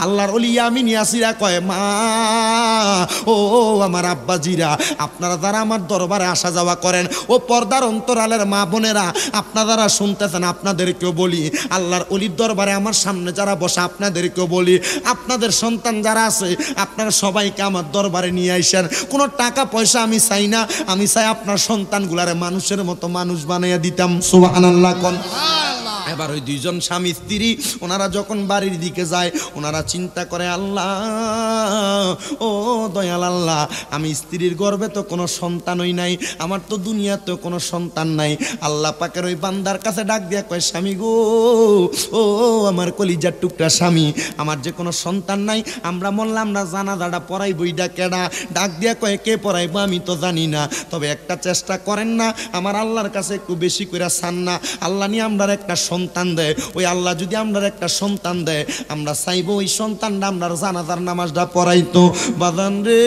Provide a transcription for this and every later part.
আল্লাহর ওলি ইয়ামিন ইয়াসিরা কয় মা ও আমার আব্বাজিরা, আপনারা যারা আমার দরবারে আসা যাওয়া করেন, ও পর্দার অন্তরালের মা বোনেরা, আপনারা শুনতেছেন, আপনাদেরকেও বলি, আল্লাহর ওলির দরবারে আমার সামনে যারা বসে আপনাদেরকেও বলি, আপনাদের সন্তান যারা আছে আপনারা সবাইকে আমার দরবারে নিয়ে আইসেন। কোনো টাকা পয়সা আমি চাই না, আমি চাই আপনার সন্তানগুলারে মানুষের মতো মানুষ বানাইয়া দিতাম। সুবহানাল্লাহ কোন। এবার ওই দুইজন স্বামী স্ত্রী ওনারা যখন বাড়ির দিকে যায়, ওনারা চিন্তা করে আল্লাহ ও দয়াল আল্লাহ, আমি স্ত্রীর গর্ভে তো কোনো সন্তানই নাই, আমার তো দুনিয়াতেও কোনো সন্তান নাই। আল্লাহ পাকের ওই বান্দার কাছে ডাক দিয়া কয় স্বামী গো, ও আমার কলিজার টুকরা স্বামী, আমার যে কোনো সন্তান নাই, আমরা মরলাম না, জানাজাটা পড়াইব ইডা কেডা? ডাক দিয়া কয় কে পড়াইবো আমি তো জানি না, তবে একটা চেষ্টা করেন না, আমার আল্লাহর কাছে একটু বেশি করে চান না, আল্লাহ নিয়ে আমরা একটা সন্তান দেয়, ওই আল্লাহ যদি আমরা একটা সন্তান দেয়, আমরা চাইবো ওই সন্তানটা আমরা জানাজার নামাজটা পড়াইতো। বাদান রে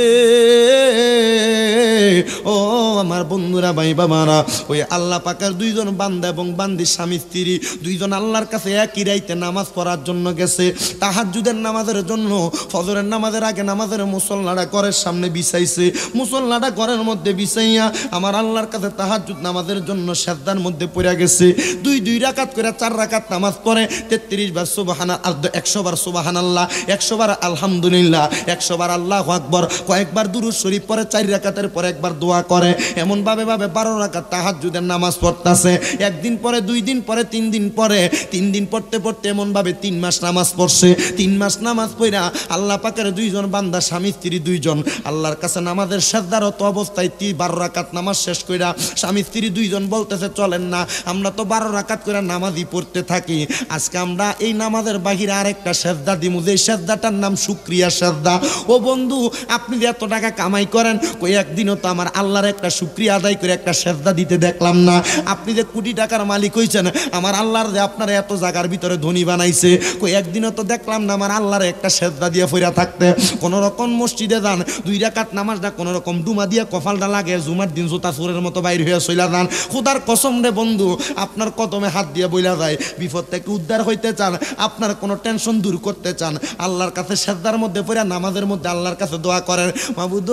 ও আমার বন্ধুরা, ভাই বাবারা, ওই আল্লাহ পাকের দুইজন বান্দা এবং বান্দি স্বামী স্ত্রী দুইজন আল্লাহর কাছে একই রাইতে নামাজ পড়ার জন্য গেছে। তাহাজ্জুদের নামাজের জন্য ফজরের নামাজের আগে নামাজের মুসল্লাটা ঘরের সামনে বিছাইছে, মুসল্লাটা ঘরের মধ্যে বিছাইয়া আমার আল্লাহর কাছে তাহাজ্জুদ নামাজের জন্য সেজদার মধ্যে পড়ে গেছে। দুই রাকাত করে 4 রাকাত নামাজ পড়ে 33 বার সুবহানাল্লাহ, 100 বার সুবহানাল্লাহ, 100 বার আলহামদুলিল্লাহ, 100 বার আল্লাহু আকবার, কয়েকবার দুরূদ শরীফ পড়ে, 4 রাকাতের পরে একবার দোয়া করে, এমন ভাবে 12 রাকাত তাহাজ্জুদের নামাজ পড়তাছে। একদিন পরে, 2 দিন পরে, 3 দিন পরে, 3 দিন পড়তে পড়তে এমন ভাবে 3 মাস নামাজ পড়ছে। 3 মাস নামাজ পড়া আল্লাহ পাকের দুইজন বান্দা স্বামী স্ত্রী দুইজন আল্লাহর কাছে নামাজের সেজদারত অবস্থায় 12 রাকাত নামাজ শেষ কইরা স্বামী স্ত্রী দুইজন বলতেছে চলেন না, আমরা তো 12 রাকাত করে নামাজই পড়তে থাকি, আজকে আমরা এই নামাজের বাহিরে আরেকটা সেজদা দিমু, যে সেজদাটার নাম শুকরিয়া সেজদা। ও বন্ধু, আপনি যে এত টাকা কামাই করেন, কই একদিনও তো আমার আল্লাহর একটা শুকরিয়া আদায় করে একটা সেজদা দিতে দেখলাম না। আপনি যে কোটি টাকার মালিক হইছেন, আমার আল্লাহর যে আপনার এত জায়গার ভিতরে ধনী বানাইছে, কই একদিনও তো দেখলাম না আমার আল্লাহর একটা সেজদা দিয়ে ফিরা থাকতে। কোন রকম মসজিদে যান, 2 রাকাত নামাজটা কোন রকম ডুমা দিয়ে কপালটা লাগে, জুমার দিন জুতা চোরের মতো বাইর হয়ে চইলা যান। খুদার কসম রে বন্ধু, আপনার কদমে হাত দিয়ে বইলা যায়, বিপদ থেকে উদ্ধার হইতে চান, আপনার কোনো টেনশন দূর করতে চান, আল্লাহর কাছে সেজদার মধ্যে পড়ে নামাজের মধ্যে আল্লাহর কাছে দোয়া করেন, মাবুদ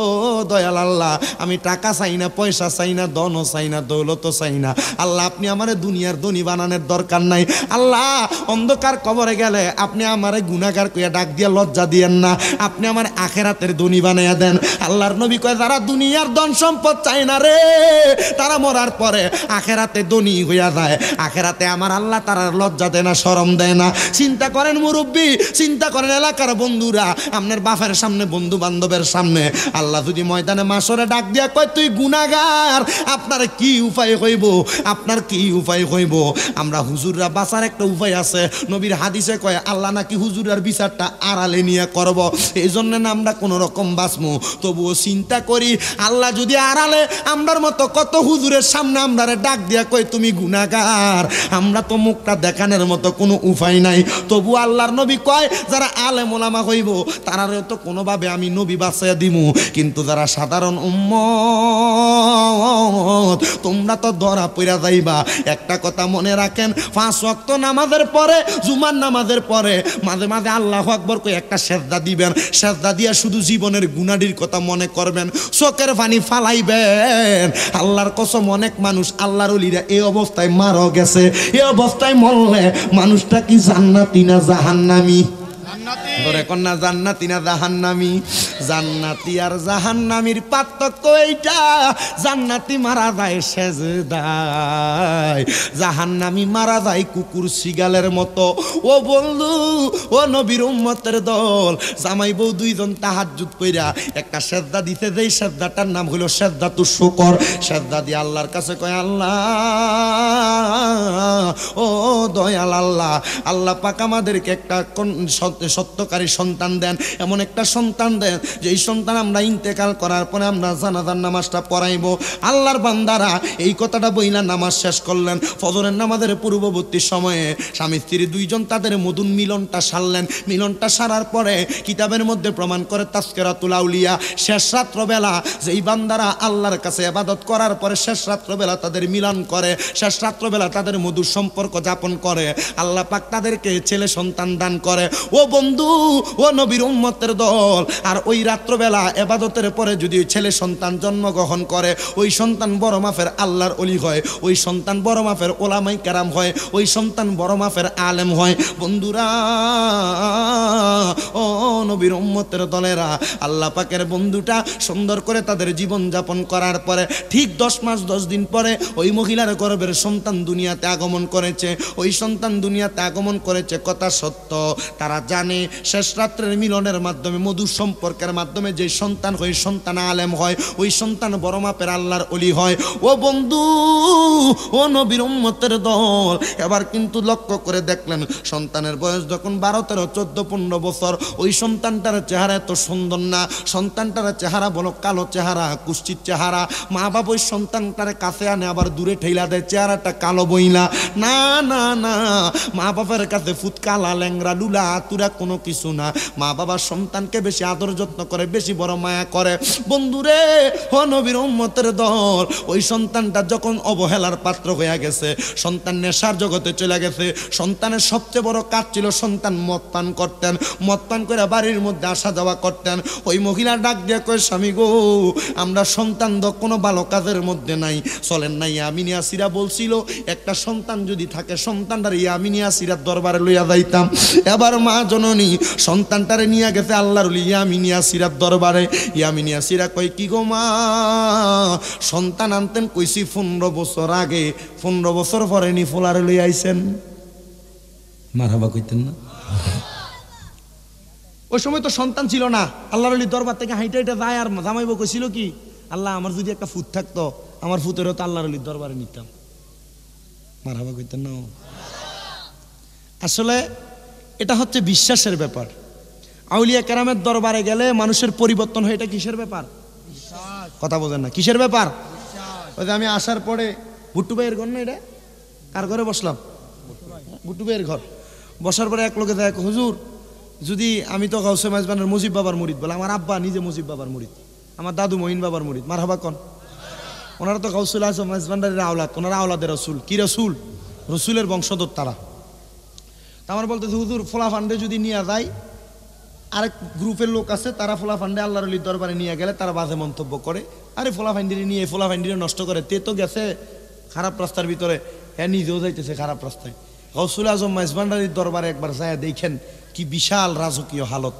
ও দয়াল আল্লাহ, আমি টাকা চাই না, পয়সা চাই না, ধনও চাই না, দৌলতও চাই না, আল্লাহ আপনি আমারে দুনিয়ার ধনী বানানোর দরকার নাই, আল্লাহ অন্ধকার কবরে গেলে আপনি আমারে গুনাহগার কইয়া ডাক দিয়ে লজ্জা দিয়েন না, আপনি আমার আখেরাতের ধনী বানাইয়া দেন। আল্লাহর নবী কয় যারা দুনিয়ার ধন সম্পদ চায় না রে, তারা মরার পরে আখেরাতে ধনী হইয়া যায়, আখেরাতে আমার আল্লাহ তারা লজ্জা দেয় না, শরম দেয় না। চিন্তা করেন মুরব্বী, চিন্তা করেন এলাকার বন্ধুরা, আপনার বাপের সামনে, বন্ধু বান্ধবের সামনে আল্লাহ যদি ময়দানে মাসরে ডাক দিয়া কয় তুই গুনাহগার, আপনার কি উপায় হইব? আপনার কি উপায় হইব? আমরা হুজুররা বাঁচার একটা উপায় আছে, নবীর হাদিসে কয় আল্লাহ নাকি হুজুরের বিচারটা আড়ালে নিয়ে করব, এই জন্য না আমরা কোন রকম বাঁচমু। তবুও চিন্তা করি, আল্লাহ যদি আড়ালে আমরার মতো কত হুজুরের সামনে আমরারে ডাক দিয়া কয় তুমি গুনাহগার, আমরা তো মুখটা দেখানোর মতো কোনো উপায় নাই। তবু আল্লাহর নবী কয় যারা আলেম ওলামা হইব তারারে তো কোনোভাবে আমি নবী বাঁচাইয়া দিমু, কিন্তু যারা সাধারণ উম্মত তোমরা তো ধরা পইরা যাইবা। একটা কথা মনে রাখেন, 5 ওয়াক্ত নামাজের পরে, জুমার নামাজের পরে মাঝে মাঝে আল্লাহু আকবার কই একটা সেজদা দিবেন, সেজদা দিয়া শুধু জীবনের গুনাহের কথা মনে করবেন, চোখের পানি ফালাইবেন। আল্লাহর কসম অনেক মানুষ আল্লাহর ওলিরা এই অবস্থায় মারা গেছে, এই অবস্থায় মরলে মানুষটা কি জান্নাতি না জাহান্নামী? ধরে কন্যা জান্নাতি না জাহান্নামী? জান্নাতি আর জাহান্নামীর পার্থক্য এইটা, জান্নাতি মারা যায় সেজদায়, জাহান্নামী মারা যায় কুকুর শিগালের মতো। ও বন্ধু, ও নবীর উম্মতের দল, জামাই বউ দুইজন তাহাজ্জুদ কইরা একটা সেজদা দিতে, যেই সেজদাটার নাম হলো সেজদাতুশ শুকর। সেজদা দিয়ে আল্লাহর কাছে কয় আল্লাহ ও দয়াল আল্লাহ, আল্লাহ পাক আমাদেরকে একটা সত্যকারী সন্তান দেন, এমন একটা সন্তান দেন যেই সন্তান আমরা ইন্তেকাল করার পরে আমরা জানাজার নামাজটা পড়াইব। আল্লাহর বান্দারা এই কথাটা বইলা নামাজ শেষ করলেন। ফজরের নামাজের পূর্ববর্তী সময়ে স্বামী স্ত্রী দুইজন তাদের মধুর মিলনটা সারলেন। মিলনটা সারার পরে কিতাবের মধ্যে প্রমাণ করে তাজকিরাতুল আউলিয়া, শেষ রাত্রবেলা যেই বান্দারা আল্লাহর কাছে ইবাদত করার পরে শেষ রাত্রবেলা তাদের মিলন করে, শেষ রাত্রবেলা তাদের মধুর সম্পর্ক যাপন করে, আল্লাহ পাক তাদেরকে ছেলে সন্তান দান করে। ও বন্ধু, ও নবীর উম্মতের দল, আর ওই রাত্রবেলা ইবাদতের পরে যদি ছেলে সন্তান জন্মগ্রহণ করে, ওই সন্তান বড় মাপের আল্লাহর ওলি হয়, ওই সন্তান বড় মাপের ওলামায়ে কেরাম হয়, ওই সন্তান বড় মাপের আলেম হয়। বন্ধুরা, ও নবীর উম্মতের দলেরা, আল্লাহ পাকের বন্ধুটা সুন্দর করে তাদের জীবন যাপন করার পরে ঠিক 10 মাস 10 দিন পরে ওই মহিলার গর্ভের সন্তান দুনিয়াতে আগমন করেছে। ওই সন্তান দুনিয়াতে আগমন করেছে কথা সত্য। তারা জানে শেষ রাত্রের মিলনের মাধ্যমে, মধুর সম্পর্কের মাধ্যমে যে সন্তান হয়, সন্তান আলেম হয়, ওই সন্তান বড় মাপের আল্লাহর ওলি হয়। ও বন্ধু, ও নবীর উম্মতের দল, এবার কিন্তু লক্ষ্য করে দেখলেন সন্তানের বয়স যখন 12, 13, 14, 15 বছর, ওই সন্তানটার চেহারা এত সুন্দর না। সন্তানটার চেহারা বলো কালো চেহারা, কুষ্ঠির চেহারা। মা বাবা ওই সন্তানটার কাছে আনে, আবার দূরে ঠেলা দেয়, চেহারাটা কালো বইলা। না না না, মা বাবার কাছে ফুৎকালা ল্যাংরা লুলা তুরা কোনো কিছু না। মা বাবার সন্তানকে বেশি আদর যত্ন করে, বেশি বড় মায়া করে। বন্ধুরে, ও নবীর উম্মতের দল, ওই সন্তানটা যখন অবহেলার পাত্র হয়ে গেছে, সন্তান নেশার জগতে চলে গেছে, সন্তানের সবচেয়ে বড় কাজ ছিল সন্তান মদ পান করতেন। মদ পান করে বাড়ির মধ্যে আসা যাওয়া করতেন। ওই মহিলা ডাক দিয়ে কয়, স্বামী গো, আমরা সন্তান তো কোনো ভালো কাজের মধ্যে নাই, চলেন না ইয়ামিনিয়া সিরা বলছিল একটা সন্তান যদি থাকে সন্তানটার ইয়ামিনিয়া সিরার দরবারে লইয়া যাইতাম। এবার মা জননী সন্তানটারে নিয়ে গেছে আল্লাহর ওলি ইয়ামিনিয়া সিরার দরবারে। ইয়ামিনিয়া সিরা কয়, কি গো মা, সন্তান আনতেন কইছি 15 বছর আগে, 15 বছর পরে নি ফোলারে লই আইছেন। মারহাবা কইতেন না? ওই সময় তো সন্তান ছিল না। আল্লাহর ওলির দরবার থেকে হাইটা হাইটা যায়, আর জামাইবো কইছিল কি, আল্লাহ আমার যদি একটা ফুট থাকতো, আমার ফুতেরও তো আল্লাহর ওলির দরবারে নিতাম। মারহাবা কইতেন না? আসলে এটা হচ্ছে বিশ্বাসের ব্যাপার। আউলিয়া কেরামের দরবারে গেলে মানুষের পরিবর্তন হয়। এটা কিসের ব্যাপার? কথা বোঝেন না? কিসের ব্যাপার? ওই যে আমি আসার পরে ভুট্টু ভাইয়ের ঘর না, এটা কার ঘরে বসলাম? ভুট্টু ভাইয়ের ঘর। বসার পরে এক লোকে দেখ, হুজুর যদি আমি তো গাউসে মাইজবানের মুজিব বাবার মুরিদ, বলে আমার আব্বা নিজে মুজিব বাবার মুরিদ, আমার দাদু মঈন বাবার মুরিদ। মারহাবা কন। ওনারা তো গাউসুল আজম মাইজবান্ডারের আওলাদ, ওনারা আওলাদের রসুল। কি রসুল? রসুলের বংশধর তারা। তা আমার বলতেছে, হুজুর ফোলা ফান্ডে যদি নিয়ে যায়, আরেক গ্রুপের লোক আছে, তারা ফোলা ফান্ডে আল্লাহর ওলির দরবারে নিয়ে গেলে তারা বাজে মন্তব্য করে, আরে ফোলা ফান্ডিরে নিয়ে ফোলা ফান্ডিরে নষ্ট করে, তে তো গেছে খারাপ রাস্তার ভিতরে, হ্যাঁ নিজেও যাইতেছে খারাপ রাস্তায়। গাউসুল আজম মাইজবান্ডারির দরবারে একবার যায় দেখেন কি বিশাল রাজকীয় হালত।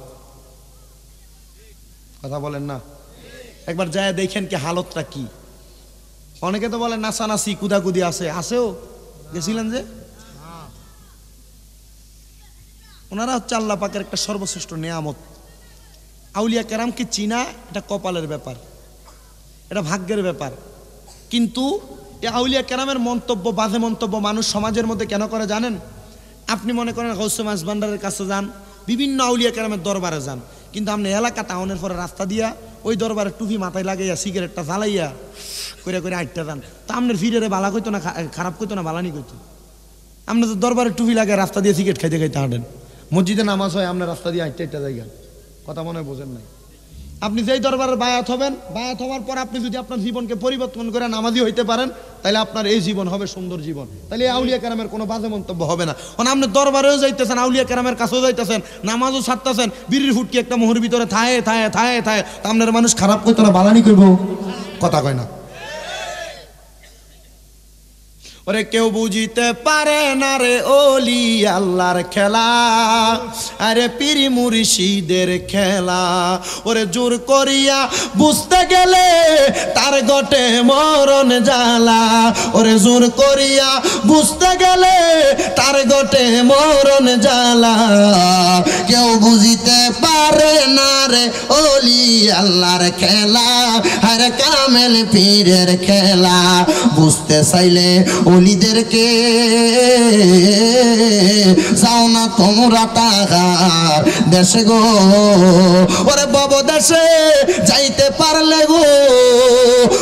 কথা বলেন না? একবার যায় দেখেন কি হালতটা কি। অনেকে তো বলে নাচানাচি কুদাকুদি আছে, আছেও, গেছিলেন যে। ওনারা হচ্ছে আল্লাহ পাকের একটা সর্বশ্রেষ্ঠ নেয়ামত। আউলিয়া কেরামকে চিনা এটা কপালের ব্যাপার, এটা ভাগ্যের ব্যাপার। কিন্তু এই আউলিয়া কেরামের মন্তব্য, বাজে মন্তব্য মানুষ সমাজের মধ্যে কেন করে জানেন? আপনি মনে করেন গাউসে মাইজবান্ডারের কাছে যান, বিভিন্ন আউলিয়া কেরামের দরবারে যান, কিন্তু আপনি এলাকা টাউনের পরে রাস্তা দিয়া ওই দরবারে টুপি মাথায় লাগাইয়া সিগারেটটা জ্বালাইয়া করে করে আটটা যান, তা আপনার ফিরে বালা কইতো না, খারাপ কইতো না, বালানি কইতো? আপনি তো দরবারে টুপি লাগায় রাস্তা দিয়ে সিগারেট খাইতে খাইতে হাঁটেন, মসজিদে নামাজ হয় আপনার রাস্তা দিয়ে আটটা জায়গা। কথা মনে হয় বোঝেন নাই? আপনি যেই দরবারের বায়াত হবেন, বায়াত হওয়ার পর আপনি যদি আপনার জীবনকে পরিবর্তন করে নামাজি হইতে পারেন, তাহলে আপনার এই জীবন হবে সুন্দর জীবন। তাহলে এই আউলিয়া কেরামের কোনো বাজে মন্তব্য হবে না। কারণ আপনি দরবারেও যাইতেছেন, আউলিয়া কেরামের কাছেও যাইতেছেন, নামাজও ছাড়তেছেন, বিড়ির ফুটকি একটা মুহুর ভিতরে থায়ে থায়ে থায়ে থায়ে, আপনার মানুষ খারাপ করতো না, বালানি করব? কথা কয় না? ওরে কেউ বুঝিতে পারে না রে ওলি আল্লাহর খেলা, আরে পীর মুর্শিদের খেলা। ওরে জোর করিয়া বুঝতে গেলে তার গটে মরণ জ্বালা, ওরে জোর করিয়া বুঝতে গেলে তার গটে মরণ জ্বালা। কেউ বুঝিতে পারে না রে ওলি আল্লাহর খেলা, আরে কামেল পীরের খেলা। বুঝতে চাইলে ওলিদেরকে যাও না তোমরা তাহার দেশে গো, ওরে বব দেশে যাইতে পারলে গো,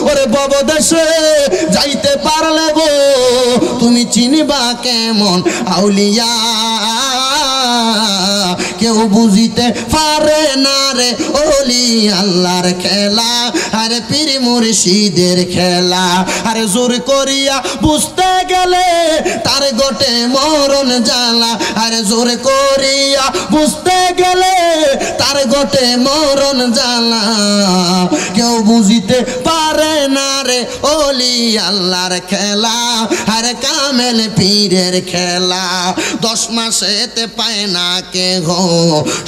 ওরে বব দেশে যাইতে পারলে গো, তুমি চিনিবা কেমন আউলিয়া। কেউ বুঝিতে পারে না রে ওলি আল্লাহর খেলা, আরে পীর মুর্শিদের খেলা। আরে জোর করিয়া বুঝতে গেলে তার গোটে মরণ জ্বালা, আরে জোর করিয়া বুঝতে গেলে তার গোটে মরণ জ্বালা। কেউ বুঝিতে পারে না রে ওলি আল্লাহর খেলা, আরে কামেল পীরের খেলা। 10 মাসেতে পায় না কে গো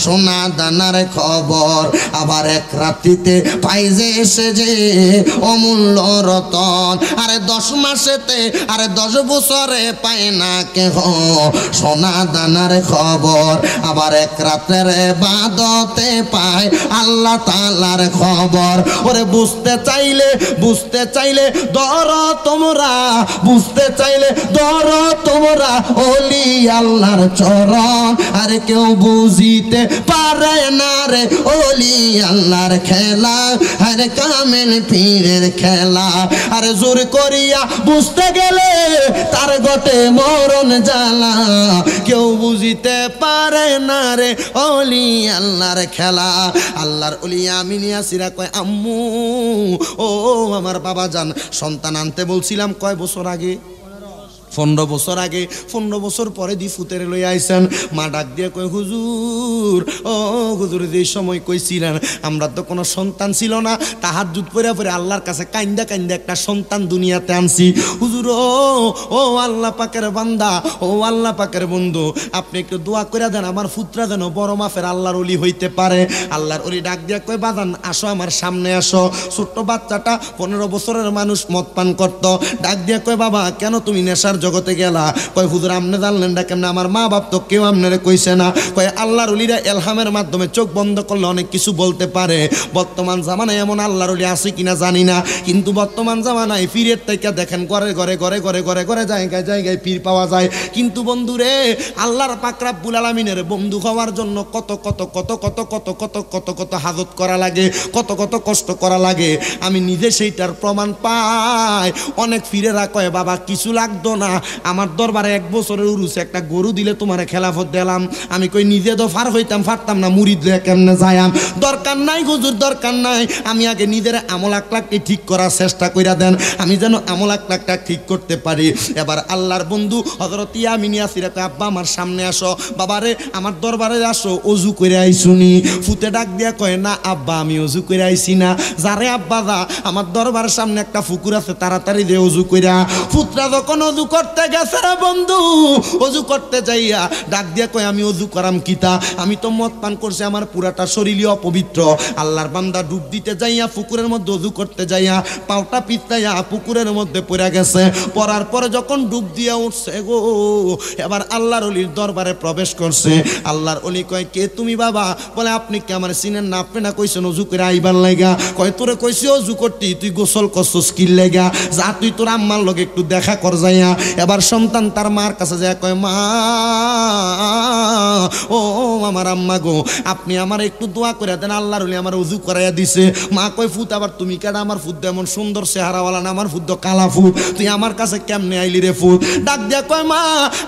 সোনা দানার খবর, আবার এক রাত্রিতে পাই যে এসে যে অমূল্য রতন। আরে 10 মাসেতে আরে 10 বছরে পায় না কে গো সোনা দানার খবর, আবার এক রাতের ইবাদতে পায় আল্লাহ তাআলার খবর। ওরে বুঝতে চাইলে ধরো তোমরা, বুঝতে চাইলে ধরো তোমরা ওলি আল্লাহর চরণ। আরে কেউ বুঝিতে পারে না রে ওলি আল্লাহর খেলা, আরে কামেল পীরের খেলা। আরে জোর করিয়া বুঝতে গেলে তার গোটে মরণ জ্বালা। কেউ বুঝিতে পারে না রে ওলি আল্লাহর খেলা। আল্লাহর ওলি আমিন ইয়াসিরা কয় আম্মু ও আমার বাবা জান, সন্তান আনতে বলছিলাম কয় বছর আগে? 15 বছর আগে। 15 বছর পরে দি ফুতের লই আইছেন। মা ডাক দিয়ে কয় হুজুর, ও হুজুর যে সময় কইছিলেন আমরা তো কোনো সন্তান ছিল না, তাহাজ্জুদ পড়ে পড়ে আল্লাহর কাছে কাইন্দা কাইন্দা একটা সন্তান দুনিয়াতে আনছি। হুজুর ও আল্লাহ পাকের বান্দা, ও আল্লাহ পাকের বন্ধু, আপনি একটু দোয়া করে দেন আমার পুত্রা যেন বড় মাফের আল্লাহর ওলি হইতে পারে। আল্লাহর ওলি ডাক দিয়ে কয় বাজান আসো আমার সামনে আসো। ছোট্ট বাচ্চাটা 15 বছরের মানুষ মদ পান করত। ডাক দিয়ে কয় বাবা কেন তুমি নেশার জগতে গেলা? কয় হুজুর আপনি জানলেন না কেমনে? আমার মা বাপ তো কেউ আপনারে কইছে না। কয় আল্লাহর ওলিরা এলহামের মাধ্যমে চোখ বন্ধ করলে অনেক কিছু বলতে পারে। বর্তমান জামানায় এমন আল্লাহর ওলি আছে কিনা জানি না, কিন্তু বর্তমান জামানায় পীরের থেকে দেখেন ঘরে ঘরে ঘরে ঘরে ঘরে ঘরে জায়গায় জায়গায় পীর পাওয়া যায়। কিন্তু বন্ধুরে আল্লাহর পাক রব্বুল আলামিনের বন্ধু হওয়ার জন্য কত কত কত কত কত কত কত কত হাজত করা লাগে, কত কত কষ্ট করা লাগে। আমি নিজে সেইটার প্রমাণ পাই। অনেক পীরেরা কয় বাবা কিছু লাগতো না, আমার দরবারে 1 বছরের উরুসে একটা গরু দিলে তোমার খেলাফত দিলাম। আমি কই নিজে তো ফার হইতাম পারতাম না, মুরিদ লয়ে কেমনে যাইয়াম? দরকার নাই হুজুর, দরকার নাই। আমি আগে নিজের আমল আকলাককে ঠিক করার চেষ্টা কইরা দেন, আমি যেন আমল আকলাকটা ঠিক করতে পারি। এবার আল্লাহর বন্ধু হযরত ইয়ামিন ইয়াসিরা কয় আব্বা আমার সামনে আসো। বাবারে আমার দরবারে আসো, ওযু করে আইছুনি? ফুতে ডাক দিয়া কয় না আব্বা আমি ওযু করে আইছি না। যারে আব্বা দা আমার দরবারের সামনে একটা পুকুর আছে, তাড়াতাড়ি দে ওযু কইরা। পুত্রা যখন ওযু করতে গেছে রে বন্ধু, ওযু করতে যাইয়া ডাক দিয়া কয় আমি ওযু করাম কিতা? আমি তো মদ পান করছি, আমার পুরাটা শরীরই অপবিত্র। আল্লাহর বান্দা ডুব দিতে যাইয়া পুকুরের মধ্যে ওযু করতে যাইয়া পাউটা পিছাইয়া পুকুরের মধ্যে পড়ে গেছে। পড়ার পরে যখন ডুব দিয়া উঠছে গো, এবার আল্লাহর ওলির দরবারে প্রবেশ করছে। আল্লাহর ওলি কয় কে তুমি বাবা? বলে আপনি কি আমার চিনেন না? আপনি না কইছেন ওযু করে আইবার লাগা? কয় তোরে কইছি ওযু করতি, তুই গোসল করছস কি লাগা? যা তুই তোর আম্মার লগে একটু দেখা কর যাইয়া। এবার সন্তান তার মার কাছে যায় কয় মা ও আমার আম্মা গো, আপনি আমার একটু দোয়া করে দেন, আল্লাহর ওলি আমার ওযু করাইয়া দিছে। মা কয় ফুত আবার তুমি কেডা? আমার ফুত এমন সুন্দর চেহারাওয়ালা না, আমার ফুত কালা ফুত, তুই আমার কাছে কেমনে আইলি রে ফুত? ডাক দিয়া কয় মা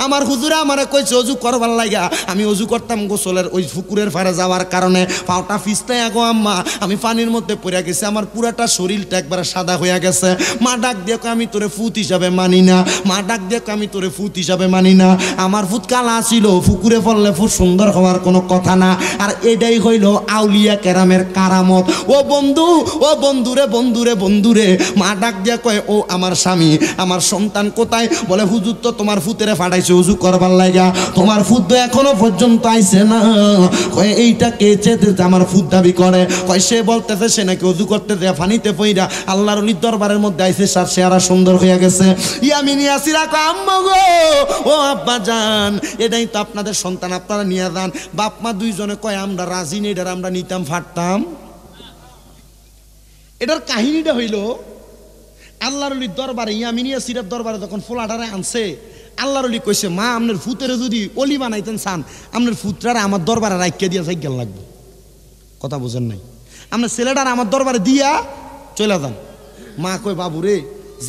আমার হুজুরে আমারে কইছে ওযু করবার লাগা, আমি ওযু করতাম গোসলের ওই পুকুরের পাড়ে যাওয়ার কারণে পাওটা ফিসতাই আগো আম্মা আমি পানির মধ্যে পড়ে গেছি, আমার পুরাটা শরীরটা একবার সাদা হয়ে গেছে। মা ডাক দিয়া কয় আমি তোরে ফুত হিসাবে মানি না। মা ডাক দিয়া কয় আমি তোরে ফুত হিসাবে মানি না, আমার ফুত কালা ছিল, পুকুরে পড়লে ফুট সুন্দর হওয়ার কোনো কথা না। আর এটাই হইল আউলিয়া কেরামের কারামত। ও বন্ধু, ও বন্ধুরে বন্ধুরে বন্ধুরে, মা ডাক দিয়া কয় ও আমার স্বামী, আমার সন্তান কোথায়? বলে হুজুর তো তোমার ফুতেরে ফাটাইছে ওযু করবার লাগা, তোমার ফুত তো এখনো পর্যন্ত আইছে না। কয় এইটা কে চেতে আমার ফুত দাবি করে? কয় সে বলতেছে সে নাকি ওযু করতে দেয়া ফানিতে পইরা আল্লাহর ওলির দরবারের মধ্যে আইছে, সার চেহারা সুন্দর হয়ে গেছে। ইয়ামিন ইয়াসিরা কয় আম্মা গো, ও আব্বা জান, এটাই তো আপনাদের সন্তান, আপনারা নিয়ে যান। বাপ মা দুইজনে কয় আমরা রাজি নেই, এটার আমরা নিতাম ফাটতাম। এটার কাহিনীটা হইল আল্লাহর অলির দরবারে, ইয়ামিনিয়া সিরাত দরবারে যখন ফোলাটারে আনছে, আল্লাহর অলি কইছে মা আপনার ফুতেরে যদি অলি বানাইতেন চান, আপনার ফুতরারে আমার দরবারে রাখিয়া দিয়া সাইকেল লাগবে। কথা বোঝেন নাই? আপনার ছেলেটার আমার দরবারে দিয়া চলে যান। মা কই বাবু রে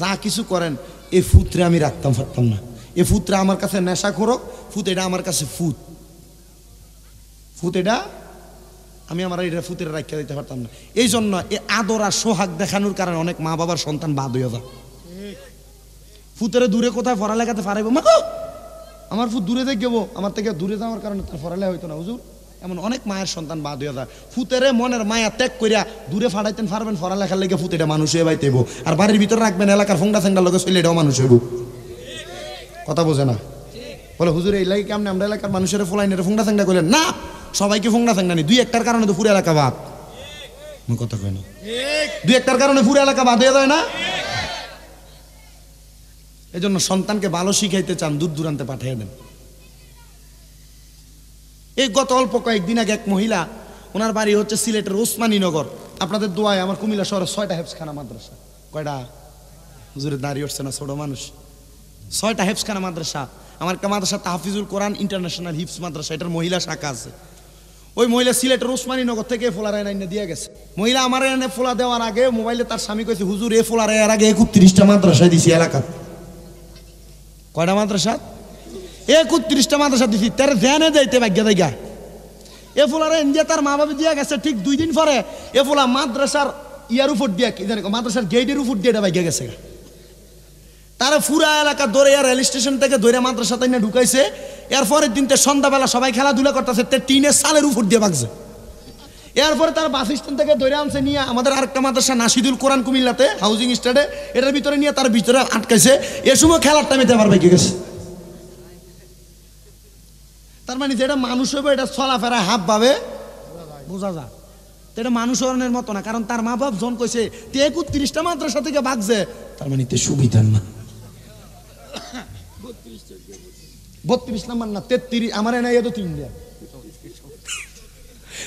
যা কিছু করেন, এই ফুতরে আমি রাখতাম পারতাম না। এ ফুতরা আমার কাছে নেশা করক, ফুত এটা আমার কাছে ফুত এটা আমি আমার এটা ফুতের রাখিয়া দিতে পারতাম না। এই জন্য এ আদর আর সোহাগ দেখানোর কারণে অনেক মা বাবার সন্তান বাদ হইয়া যায়। ফুতেরে দূরে কোথায় পড়ালেখাতে পারাইব, মা আমার ফুত দূরে দেখবো, আমার থেকে দূরে যাওয়ার কারণে তার পড়ালেখা হইতো না হুজুর। এমন অনেক মায়ের সন্তান বাদ হইয়া যায়। ফুতেরে মনের মায়া ত্যাগ করিয়া দূরে ফাড়াইতেন পারবেন, পড়ালেখার লেগে ফুত এটা মানুষ হয়ে বাইতেব। আর বাড়ির ভিতরে রাখবেন, এলাকার ফোংটা ফেংটার লোকে চলে এটাও মানুষ হইব। কথা বোঝে না? বলে হুজুর এই লাগে কেমন আমরা এলাকার মানুষের ফোলাইনের ফোংটা ফেংটা করলেন না, সবাইকে ফোংটা ফেংটা নি, দুই একটার কারণে তো পুরো এলাকা বাদ। কথা কয় না? দুই একটার কারণে পুরো এলাকা বাদ হয়ে যায় না? এই জন্য সন্তানকে ভালো শিখাইতে চান, দূর দূরান্তে পাঠিয়ে দেন। এই গত অল্প কয়েকদিন আগে এক মহিলা, ওনার বাড়ি হচ্ছে সিলেটের ওসমানীনগর। আপনাদের দোয়ায় আমার কুমিল্লা শহরে 6টা হেফজখানা মাদ্রাসা। কয়টা? হুজুরের দাঁড়িয়ে উঠছে না, ছোট মানুষ। 6টা হেফজখানা মাদ্রাসা। আমার একটা মাদ্রাসা তাহফিজুল কোরআন ইন্টারন্যাশনাল হিফজ মাদ্রাসা, এটার মহিলা শাখা আছে। ওই মহিলা সিলেটের ওসমানীনগর থেকে ফোলার এনে দিয়ে গেছে। মহিলা আমার এনে ফোলা দেওয়ার আগে মোবাইলে তার স্বামী কইছে হুজুর এ ফোলার এর আগে 31টা মাদ্রাসায় দিছি এলাকা। কয়টা মাদ্রাসা? 31টা মাদ্রাসা দিছি। তার ধ্যানে যাইতে ভাগ্য দেখা এ ফোলারে এনে তার মা বাবা দিয়া গেছে। ঠিক 2 দিন পরে এ ফোলা মাদ্রাসার ইয়ার উপর দিয়া কি জানি মাদ্রাসার গেটের উপর দিয়ে এটা ভাগ্য গেছে। তারা পুরা এলাকা ধরে রেল স্টেশন থেকে ধরে মাদ্রাসা তাই না ঢুকাইছে। এরপরের দিনতে সন্ধ্যাবেলা সবাই খেলাধুলা করতেছে, টিনের সালের উপর দিয়ে ভাগছে। এরপরে তারা বাস স্ট্যান্ড থেকে ধরে আনছে, নিয়ে আমাদের আরেকটা মাদ্রাসা নাসিদুল কোরআন কুমিল্লাতে হাউজিং স্টাডে, এটার ভিতরে নিয়ে তার ভিতরে আটকাইছে। এ সময় খেলার টাইমে আবার ভেঙে গেছে। তার মানে যেটা মানুষ হবে এটা চলাফেরা হাব ভাবে বোঝা যায়, এটা মানুষ হরণের মতো না। কারণ তার মা বাপ জন কইছে 31টা মাদ্রাসা থেকে ভাগছে, তার মানে সুবিধা না। 32 নাম্বার না 33, আমার এনে তো 3 দেয়া।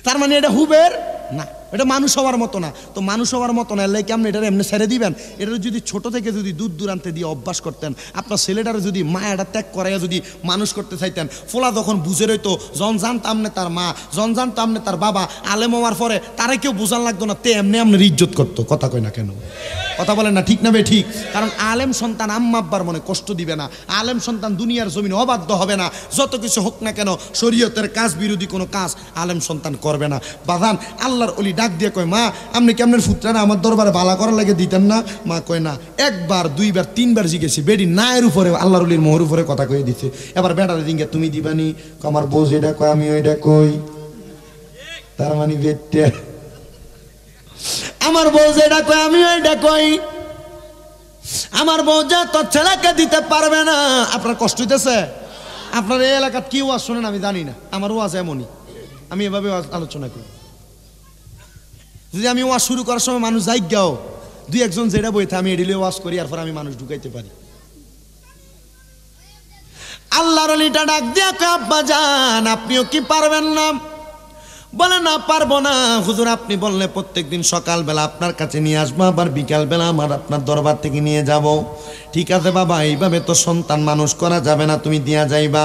তার মানে এটা হুবের না, এটা মানুষ হওয়ার মতো না। তো মানুষ হওয়ার মতো না, এলে কেমন এটা এমনি ছেড়ে দিবেন? এটা যদি ছোট থেকে যদি দূর দূরান্তে দিয়ে অভ্যাস করতেন, আপনার ছেলেটারে যদি মায়াটা ত্যাগ করাইয়া যদি মানুষ করতে চাইতেন, ফোলা যখন বুঝে রইতো, জন জানতাম না তার মা, জন জানতাম না তার বাবা, আলেম হওয়ার পরে তারা কেউ বোঝান লাগতো না, তে এমনি আপনার ইজ্জত করতো। কথা কয় না কেন? কথা বলেন না, ঠিক না বে ঠিক? কারণ আলেম সন্তান আম্মা আব্বার মনে কষ্ট দিবে না, আলেম সন্তান দুনিয়ার জমিনে অবাধ্য হবে না। যত কিছু হোক না কেন, শরীয়তের কাজ বিরোধী কোনো কাজ আলেম সন্তান করবে না। বাজান আল্লাহর ওলি ডাক দিয়ে কয় মা আপনি কি আপনার ফুটরানা আমার দরবারে বালা করার লাগে দিতেন না? মা কয় না। 1 বার 2 বার 3 বার জিজ্ঞেসি, বেডি না এর উপরে আল্লাহর ওলির মোহর উপরে কথা কয়ে দিচ্ছে। এবার বেটারে দিঙ্গে তুমি দিবানি, আমার বউ যেটা কয় আমি ওইটা কই। তার মানে বেটে আমার বউ যেটা কয় আমি ওইটা কই। আমার বউ যা তোর ছেলেকে দিতে পারবে না। আপনার কষ্ট হইতেছে? আপনার এই এলাকার কি ওয়াজ শোনেন আমি জানি না, আমার ওয়াজ এমনই, আমি এভাবে আলোচনা করি। যদি আমি ওয়াজ শুরু করার সময় মানুষ যাই গাও 2-1 জন যেটা বইতে আমি এডিলে ওয়াজ করি, এরপর আমি মানুষ ঢুকাইতে পারি। আল্লাহর ওলিটা ডাক দিয়া কয় আব্বা জান আপনিও কি পারবেন না? বলে না পারবো না হুজুর, আপনি বললে প্রত্যেকদিন সকালবেলা আপনার কাছে নিয়ে আসবো, আবার বিকালবেলা আমার আপনার দরবার থেকে নিয়ে যাব। ঠিক আছে বাবা, এইভাবে তো সন্তান মানুষ করা যাবে না, তুমি দিয়া যাইবা।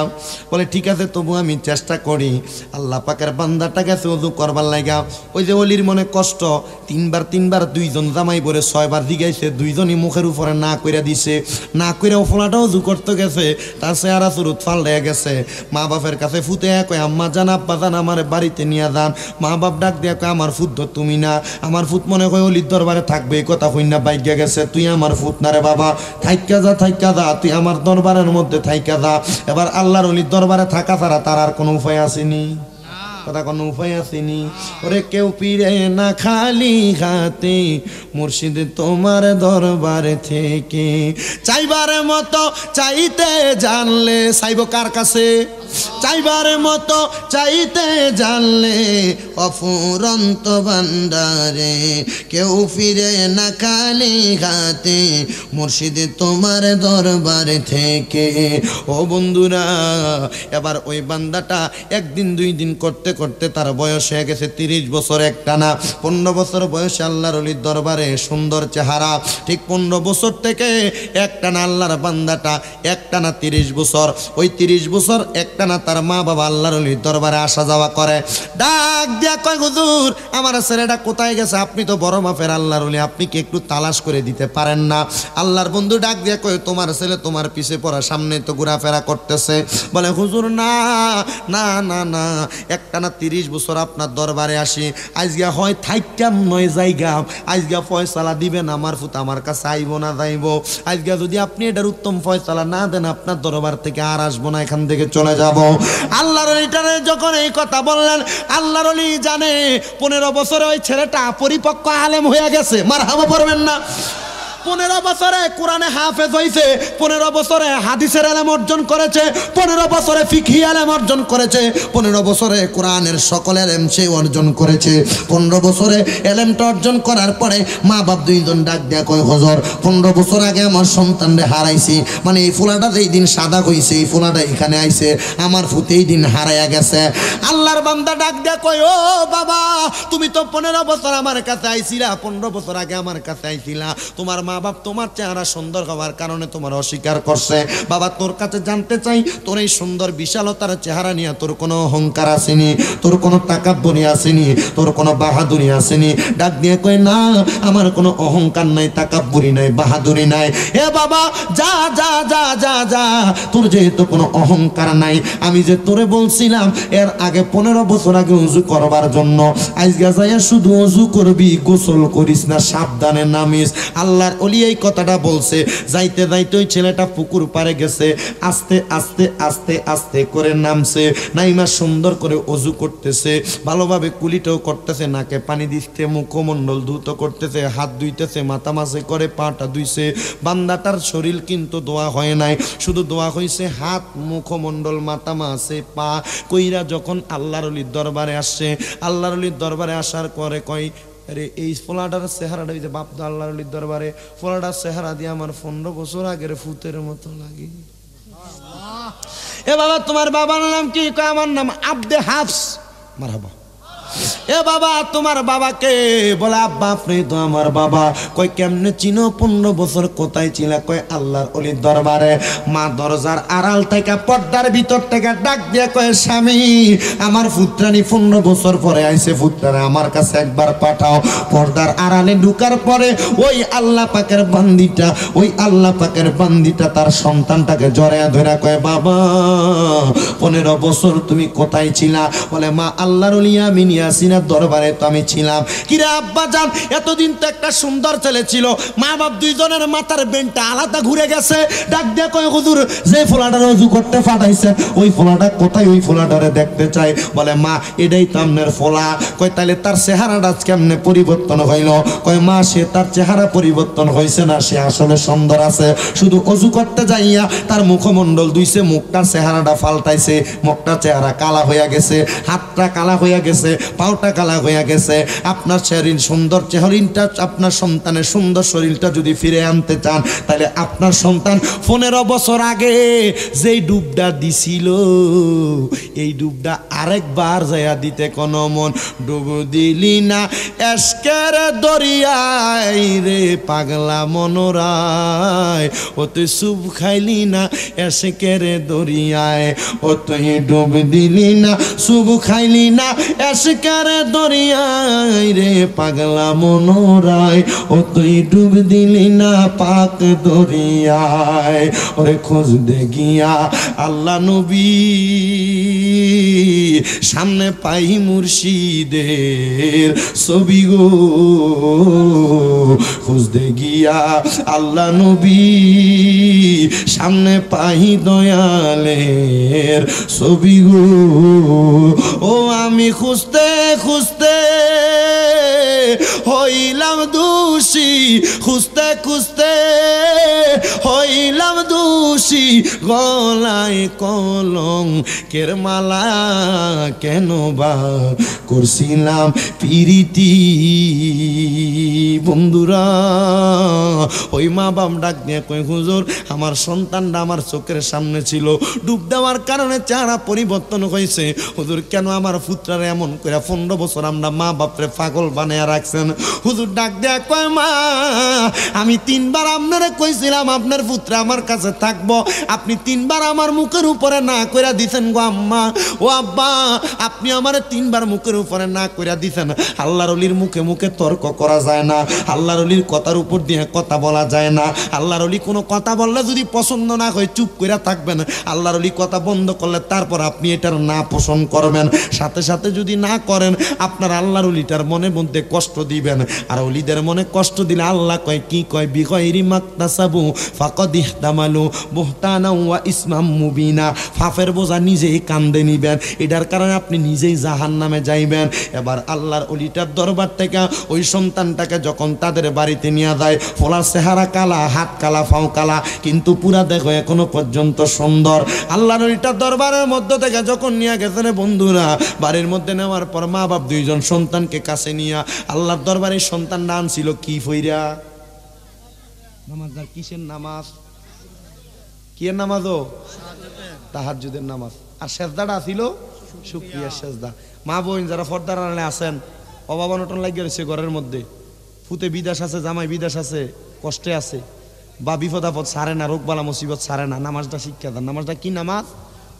বলে ঠিক আছে, তবু আমি চেষ্টা করি। আল্লাহ পাকের বান্দাটা গেছে ওযু করবার লাগা, ওই যে অলির মনে কষ্ট, 3 বার 2 জন জামাই বলে 6 বার জিগাইছে, 2 জনই মুখের উপরে না কইরা দিছে, না কইরা ফোলাটাও ওযু করতে গেছে, তার চেহারা চুরুত ফাল্টাইয়া গেছে। মা বাপের কাছে ফুটে কয় আম্মা জান আব্বা জান আমার বাড়িতে নিয়ে যান। মা বাপ ডাক দিয়া কয় আমার ফুট তো তুমি না, আমার ফুট মনে হয় অলির দরবারে থাকবে, এই কথা কইনা বাইগা গেছে, তুই আমার ফুট না রে বাবা, থাইকা যা তুই আমার দরবারের মধ্যে থাইকা যা। এবার আল্লাহর অলির দরবারে থাকা ছাড়া তার আর কোনো উপায় আসেনি। কথা কোনো উপায় আসেনি। ওরে কেউ ফিরে না খালি হাতে মুর্শিদ তোমার দরবার থেকে, চাইবার মতো চাইতে জানলে, চাইব কার কাছে? চাইবার মতো চাইতে জানলে অফুরন্ত ভান্ডারে, কেউ ফিরে না খালি হাতে মুর্শিদ তোমার দরবার থেকে। ও বন্ধুরা, এবার ওই বান্দাটা একদিন দুই দিন করতে করতে তার বয়স হয়ে গেছে 30 বছর একটানা। 15 বছর বয়সে আল্লাহর ওলির দরবারে সুন্দর চেহারা, ঠিক 15 বছর থেকে একটানা আল্লাহর বান্দাটা একটানা 30 বছর, ওই 30 বছর একটানা তার মা বাবা আল্লাহর ওলির দরবারে আসা যাওয়া করে। ডাক দিয়া কয়, হুজুর আমার ছেলেটা কোথায় গেছে? আপনি তো বড় মাপের আল্লাহর ওলি, আপনি কি একটু তালাশ করে দিতে পারেন না? আল্লাহর বন্ধু ডাক দিয়া কয়, তোমার ছেলে তোমার পিছে পড়া, সামনে তো ঘোরাফেরা করতেছে। বলে, হুজুর না না না না, একটানা 30 বছর আপনার দরবারে আসি, আজগা হয় থাইকাম নয় জায়গা, আজগা ফয়সালা দিবেন আমার ফুত, আমার কাছে আইব না যাইব। আজগা যদি আপনি এটার উত্তম ফয়সালা না দেন, আপনার দরবার থেকে আর আসবো না, এখান থেকে চলে যাব। আল্লাহর ওলিটারে যখন এই কথা বললেন, আল্লাহর ওলি জানে 15 বছরে ওই ছেলেটা পরিপক্ক আলেম হয়ে গেছে। মারহাবা পড়বেন না? 15 বছরে কোরআনে হাফেজ হইছে, 15 বছরে হাদিসের ইলম অর্জন করেছে, 15 বছরে ফিকহি ইলম অর্জন করেছে, 15 বছরে কোরআনের সকল ইলম সে অর্জন করেছে। 15 বছরে ইলমটা অর্জন করার পরে মা বাপ দুইজন ডাক দেয়া কয়, হুজুর 15 বছর আগে আমার সন্তানরে হারাইছি, মানে এই ফুলাটা যেই দিন সাদা হইছে, এই ফুলাটা এখানে আইছে, আমার ফুতে এই দিন হারাইয়া গেছে। আল্লাহর বান্দা ডাক দেয়া কয়, ও বাবা, তুমি তো 15 বছর আমার কাছে আইছিলা, 15 বছর আগে আমার কাছে আইছিলা, তোমার মা বাপ তোমার চেহারা সুন্দর হওয়ার কারণে তোমার অস্বীকার করছে। বাবা তোর কাছে জানতে চাই, তোর এই সুন্দর বিশালতার চেহারা নিয়ে তোর কোনো অহংকার আসেনি, তোর কোনো তাকাব্বুরি আসেনি, তোর কোনো বাহাদুরি আসেনি? ডাক দিয়ে কয়, না আমার কোনো অহংকার নাই, তাকাব্বুরি নাই, বাহাদুরি নাই। এ বাবা যা যা যা যা যা, তোর যেহেতু কোনো অহংকার নাই, আমি যে তোরে বলছিলাম এর আগে 15 বছর আগে ওযু করবার জন্য, আজকে যাইয়া শুধু ওযু করবি, গোসল করিস না, সাবধানে নামিস। আল্লাহর ওলি এই কথাটা বলছে। যাইতে যাইতে ওই ছেলেটা পুকুর পাড়ে গেছে, আস্তে আস্তে আস্তে আস্তে করে নামছে, নাইমা সুন্দর করে ওযু করতেছে, ভালোভাবে কুলিটাও করতেছে, নাকে পানি দিচ্ছে, মুখমণ্ডল ধুত করতেছে, হাত ধুইতেছে, মাথা মাঝে করে পাটা ধুইছে। বান্দাটার শরীর কিন্তু দোয়া হয় নাই, শুধু দোয়া হয়েছে হাত, মুখমণ্ডল, মাথা মাঝে, পা কইরা যখন আল্লাহর ওলির দরবারে আসছে। আল্লাহর ওলির দরবারে আসার পরে কয়, আরে এই ফোলাটার চেহারাটা যে বাপ দা আল্লাহর ওলির দরবারে, ফোলাটার চেহারা দিয়ে আমার 15 বছর আগের ফুতের মতো লাগে। এ বাবা তোমার বাবার নাম কি? কয় আমার নাম আব্দে হাফস। মারহাবা। এ বাবা তোমার বাবাকে? বলে আব্বা আপনি তো আমার বাবা। কয় কেমনে চিনো? 15 বছর কোথায় ছিল? কয় আল্লাহর ওলির দরবারে। মা দরজার আড়াল থেকে, পর্দার ভিতর থেকে ডাক দিয়ে কয়, স্বামী আমার পুত্রানি 15 বছর পরে আইছে, পুত্রারে আমার কাছে একবার পাঠাও। পর্দার আড়ালে ঢুকার পরে ওই আল্লাহ পাকের বান্দিটা, ওই আল্লাহ পাকের বান্দিটা তার সন্তানটাকে জড়ায়া ধরে কয়, বাবা 15 বছর তুমি কোথায় ছিলা? বলে মা আল্লাহর ওলি আমি ইয়াসিনের দরবারে তো আমি ছিলাম। কিরে আব্বা জান, এতদিন তো একটা সুন্দর ছেলে ছিল, মা বাপ দুইজনের মাথার বেনটা আলাদা ঘুরে গেছে। ডাক দিয়ে কয়, হুজুর যে ফোলাটার ওযু করতে পাঠাইছেন ওই ফোলাটা কোথায়? ওই ফোলাটারে দেখতে চাই। বলে মা এটাই তো আপনার ফোলা। কয় তাহলে তার চেহারাটা কেমনে পরিবর্তন হইল? কয় মা সে তার চেহারা পরিবর্তন হয়েছে না, সে আসলে সুন্দর আছে, শুধু ওযু করতে যাইয়া তার মুখমণ্ডল ধুইছে, মুখটার চেহারাটা পাল্টাইছে, মুখটার চেহারা কালা হইয়া গেছে, হাতটা কালা হইয়া গেছে, পাওটা কালা হইয়া গেছে। আপনার শরীর সুন্দর, শরীরটা আপনার সন্তানের সুন্দর শরীরটা যদি ফিরে আনতে চান, তাহলে আপনার সন্তান 15 বছর আগে যেই ডুবটা দিছিল, এই ডুবটা আরেকবার যাইয়া দিতে কোন মন? ডুব দিলি না এসকের দরিয়ায় রে পাগলা মনোরায়, ও তুই সুপ খাইলি না এসকের দরিয়ায়, ও তুই ডুব দিলি না সুপ খাইলি না এসকের দরিয়ায় রে পাগলা মনোরায়, ও তুই ডুব দিলি না পাক দরিয়ায়। ওরে খোঁজ দে গিয়া আল্লাহ নবী, সামনে পাই মুর্শিদের ছবি গো, খোঁজ দে গিয়া আল্লাহ নবী, সামনে পাই দয়ালের ছবি গো। ও আমি খুঁজতে খুঁজতে হইলাম দোষী, খুঁজতে খুঁজতে হইলাম দোষী, গলায় কলঙ্কের মালা কেন বা করছিলাম পিরিতি। বন্ধুরা, ওই মা বাপ ডাক দিয়ে কই হুজুর আমার সন্তানটা আমার চোখের সামনে ছিল, ডুব দেওয়ার কারণে চেহারা পরিবর্তন হয়েছে। হুজুর কেন আমার পুত্রারে এমন করে 15 বছর আমরা মা বাপরে পাগল বানিয়ে রাখছেন? হুজুর ডাক দেয়া কয় মা আমি 3 বার আপনারে কইছিলাম আপনার পুত্র আমার কাছে থাকবো, আপনি 3 বার আমার মুখের উপরে না কইরা দিছেন গো আম্মা। ও আব্বা আপনি আমারে 3 বার মুখের উপরে না কইরা দিছেন। আল্লাহর ওলির মুখে মুখে তর্ক করা যায় না, আল্লাহর ওলির কথার উপর দিয়ে কথা বলা যায় না। আল্লাহর ওলি কোনো কথা বললে যদি পছন্দ না হয় চুপ কইরা থাকবেন, আল্লাহর ওলি কথা বন্ধ করলে তারপর আপনি এটার না পোষণ করবেন। সাথে সাথে যদি না করেন আপনার আল্লাহর ওলিটার মনের মধ্যে কষ্ট দিবেন। আর ওলিদের মনে কষ্ট দিলে আল্লাহ কয় কি কয়, বিগয়রি মাকতাসাবু ফাকাদ ইহতামালু বুহতানা ওয়া ইসমাম মুবিনা। ফাফের বোঝা নিজেই কান্দে নিবেন, এটার কারণে আপনি নিজেই জাহান্নামে যাইবেন। এবার আল্লাহর ওলিটার দরবার থেকে ওই সন্তানটাকে যখন তাদের বাড়িতে নিয়ে যায়, ফলার চেহারা কালা, হাত কালা, পাও কালা, কিন্তু পুরা দেখো এখনো পর্যন্ত সুন্দর। আল্লাহর ওলিটার দরবারের মধ্য থেকে যখন নিয়ে গেছেন বন্ধুরা, বাড়ির মধ্যে নেওয়ার পর মা বাপ 2 জন সন্তানকে কাছে নিয়ে আল্লাহর দরবারে সন্তান নাম ছিল কি ফইরা নামাজ। আর কিসের নামাজ? কিয়ের নামাজ? ও তাহাজ্জুদের নামাজ। আর সেজদাটা ছিল শুকরিয়ার সেজদা। মা বোন যারা পর্দার আড়ালে আছেন, অভাব অনটন লাগিয়ে রয়েছে ঘরের মধ্যে, ফুতে বিদেশ আছে, জামাই বিদেশ আছে, কষ্টে আছে, বা বিপদ আপদ ছাড়ে না, রোগ বালা মুসিবত ছাড়ে না, নামাজটা শিক্ষা দেন। নামাজটা কি নামাজ?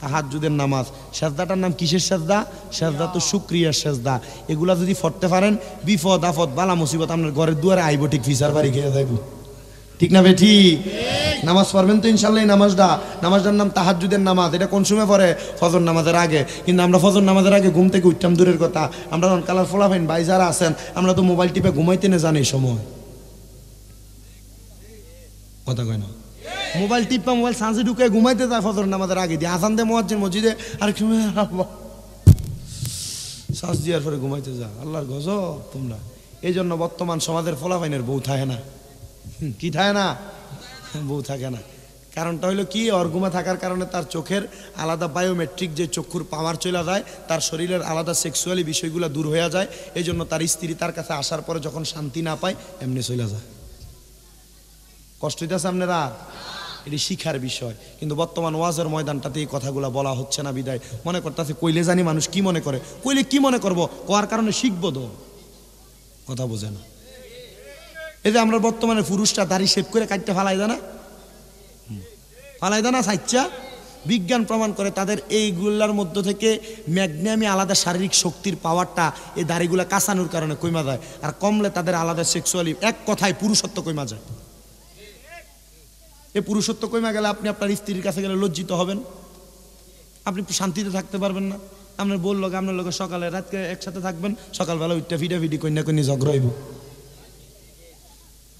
তাহাজ্জুদের নামাজ। সেজদাটার নাম কিসের সেজদা? সেজদা তো শুকরিয়ার সেজদা। এগুলা যদি পড়তে পারেন বিপদ আপদ বালা মুসিবত আপনার ঘরের দুয়ারে আইব, ঠিক ফিসার বাড়ি খেয়ে যাইব। ঠিক না বেঠি? নামাজ পড়বেন তো ইনশাল্লাহ। নামাজটার নাম তাহাজ্জুদের নামাজ। এটা কোন সময় পড়ে? ফজর নামাজের আগে। কিন্তু আমরা ফজর নামাজের আগে ঘুম থেকে উঠতাম দূরের কথা, আমরা কালার ফোলাফাইন ভাই যারা আছেন আমরা তো মোবাইল টিপে ঘুমাইতে না জানি সময় কথা কয় না, মোবাইল টিপা মোবাইল সাঁঝে ঢুকে ঘুমাইতে যায় ফজর নামাজের আগে দিয়ে, আজান দে মুয়াজ্জিন মসজিদে, আর শ্বাস দেওয়ার পরে ঘুমাইতে যা। আল্লাহর গজব তোমরা। এই জন্য বর্তমান সমাজের ফলাফাইনের বউ থাকে না। কি থাকে না? বউ থাকে না। কারণটা হইলো কি, অর্গুমা থাকার কারণে তার চোখের আলাদা বায়োমেট্রিক যে চক্ষুর পাওয়ার চলে যায়, তার শরীরের আলাদা সেক্সুয়ালি বিষয়গুলো দূর হয়ে যায়। এই জন্য তার স্ত্রী তার কাছে আসার পরে যখন শান্তি না পায় এমনি চলে যায়। কষ্ট হইতেছে আপনারা? এটি শিখার বিষয়। কিন্তু বর্তমান ওয়াজের ময়দানটাতে এই কথাগুলো বলা হচ্ছে না বিদায় মনে করতেছে কইলে জানি মানুষ কি মনে করে, কইলে কি মনে করবো, কোয়ার কারণে শিখবো তো, কথা বোঝে না। এই যে আমরা বর্তমানে পুরুষটা দাড়ি শেভ করে কাটতে ফালাই দেয় না, ফালাই দেয় না সাইচ্চা। বিজ্ঞান প্রমাণ করে তাদের এইগুলার মধ্য থেকে ম্যাগনেমি আলাদা শারীরিক শক্তির পাওয়ারটা এই দাড়িগুলা কাঁচানোর কারণে কমা যায়। আর কমলে তাদের আলাদা সেক্সুয়ালি, এক কথায় পুরুষত্ব কমা যায়। এই পুরুষত্ব কমে গেলে আপনি আপনার স্ত্রীর কাছে গেলে লজ্জিত হবেন, আপনি শান্তিতে থাকতে পারবেন না। আপনার বললো আপনার লোকের সকালে রাতকে একসাথে থাকবেন, সকালবেলা উঠতে ফিডাফিডি কন্যা কন্যা ঝগড়া হইব।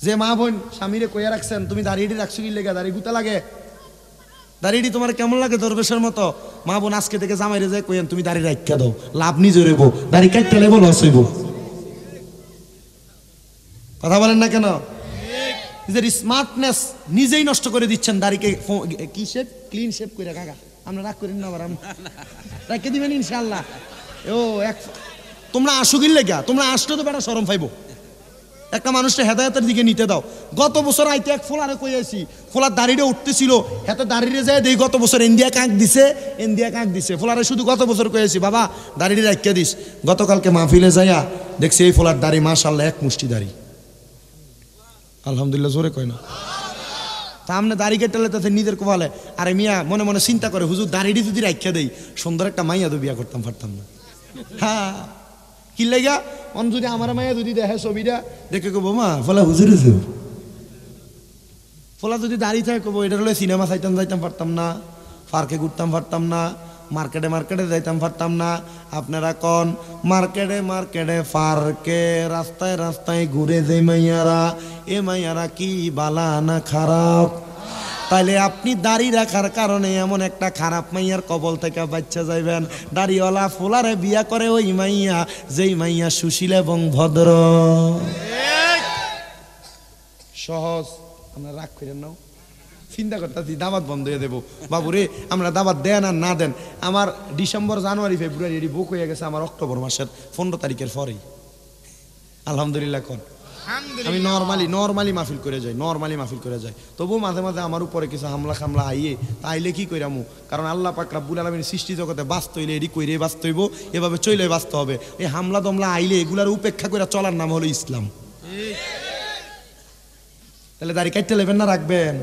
যে মা বোন স্বামীরে কইয়া রাখছেন তুমি দাড়িটি রাখছো কি লেগে, দাড়ি গুতা লাগে, দাড়িটি তোমার কেমন লাগে দরবেশের মতো, মা বোন আজকে থেকে জামাইরে যায় কইেন তুমি দাড়ি রাখা দাও, লাভ নিজে রইব, দাড়ি কাটতে লেবো লস হইব। কথা বলেন না কেন? নিজের স্মার্টনেস নিজেই নষ্ট করে দিচ্ছেন। দাড়িকে কি শেপ, ক্লিন শেপ করে কাকা আমরা রাগ করেন না, আবার রাখে দিবেন ইনশাল্লাহ। ও এক তোমরা আসো কি লেগা, তোমরা আসলে তো বেটা শরম পাইব। একটা মানুষটা হেদায়তের দিকে নিতে দাও। গত বছর আইতে এক ফোলারে কইয়াছি, ফোলার দাড়িটা উঠতেছিল, হাতে দাড়িরে যায় দেই গত বছর ইন্ডিয়া কাঁক দিছে, ফোলারে শুধু গত বছর কইয়াছি বাবা দাড়িটি রাখিয়া দিস। গতকালকে মাহফিলে যাইয়া দেখছি এই ফোলার দাড়ি মাশাআল্লাহ এক মুষ্টি দাড়ি, আলহামদুলিল্লাহ জোরে কয় না। তা আমনে দাড়ি কেটে লেতেছে নিজের কোয়ালে, আরে মিয়া মনে মনে চিন্তা করে হুজুর দাড়িটি যদি রাখিয়া দেই সুন্দর একটা মাইয়া তো বিয়া করতাম পারতাম না। হ্যাঁ কি লেগা অন যদি আমার মাইয়া যদি দেখে ছবিটা দেখে কবো মা ফলা হুজুর হুজুর, ফলা যদি দাড়ি থাকে কবো এটা হলে সিনেমা যাইতাম পারতাম না, পার্কে ঘুরতাম পারতাম না, মার্কেটে যাইতাম পারতাম না। আপনারা কোন মার্কেটে পার্কে রাস্তায় ঘুরে যে মাইয়ারা, এ মাইয়ারা কি বালা না খারাপ? তাহলে আপনি দাড়ি রাখার কারণে এমন একটা খারাপ মাইয়ার কবল থেকে বাচ্চা যাইবেন। দাড়িওয়ালা ফুলারে বিয়া করে ওই মাইয়া যেই মাইয়া সুশীল এবং ভদ্র। সহজ, আমরা রাগ করেন না, চিন্তা করতেছি দাবাত বন্ধ হয়ে দেবো। বাবু রে, আমরা দাবাত দেন আর না দেন, আমার ডিসেম্বর জানুয়ারি ফেব্রুয়ারি এটি বুক হয়ে গেছে আমার অক্টোবর মাসের 15 তারিখের পরেই। আলহামদুলিল্লাহ। কোন আমি নর্মালি মাহফিল করে যাই, নর্মালি মাহফিল করে যাই, তবু মাঝে মাঝে আমার উপরে কিছু হামলা খামলা আইয়ে, তাইলে কি কইরামু? কারণ আল্লাহ পাক রব্বুল আলামিন সৃষ্টি জগতে বাঁচতে হইলে এডি কইরে বাঁচতে হইব, এভাবে চলে বাঁচতে হবে। এই হামলা দমলা আইলে এগুলার উপেক্ষা করে চলার নাম হলো ইসলাম। তাহলে দাড়ি কাটতে লেবেন না রাখবেন?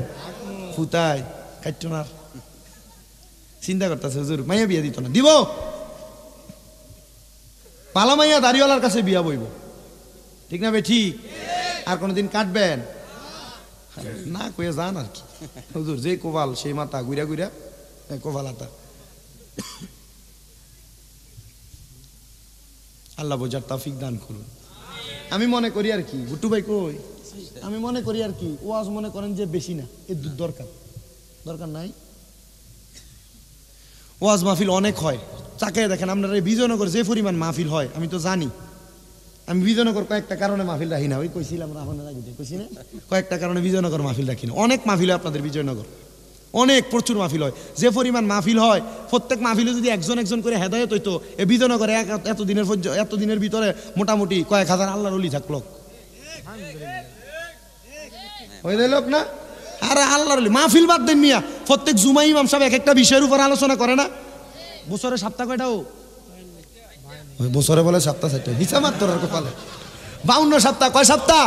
ফুতাই কাটতো না, চিন্তা করতেছে হুজুর মাইয়া বিয়া দিত না, দিব পালা মাইয়া দাড়িওয়ালার কাছে বিয়া বইব, ঠিক না বে? ঠিক। আর কোনদিন কাটবেন না কয়ে যান আর কি। হুজুর যে কোবাল সেই মাথা গুইরা গুইরা কোবাল আতা। আল্লাহ বোঝার তৌফিক দান করুন। আমি মনে করি আর কি, গুট্টু ভাই কই, আমি মনে করি আর কি, ওয়াজ মনে করেন যে বেশি না, এর দরকার নাই। ওয়াজ মাহফিল অনেক হয়, চাকায় দেখেন আপনারা বিজয়নগর যে পরিমাণ মাহফিল হয় আমি তো জানি। আমি বিজয়নগর কয়েকটা কারণে মাহফিল রাখি না, ওই কইছিলাম রাহনের আগে কইছি না, কয়েকটা কারণে বিজয়নগর মাহফিল রাখি না। অনেক মাহফিল হয় আপনাদের বিজয়নগর, অনেক প্রচুর মাহফিল হয়। যে পরিমাণ মাহফিল হয়, প্রত্যেক মাহফিলে যদি একজন একজন করে হেদায়েত হইতো, এই বিজয়নগরে এতদিনের ভিতরে মোটামুটি কয়েক হাজার আল্লাহর ওলি থাকলো। লোক না, আরে আল্লাহর ওলি মাহফিল বাদ দেন মিয়া, প্রত্যেক জুমাই ইমাম সাহেব এক একটা বিষয়ের উপর আলোচনা করে না? বছরে সপ্তাহ কয়টা? বছরে বলে সপ্তাহ 4টা, হিসাব মাত্র কপালে 52 সপ্তাহ। কয় সপ্তাহ?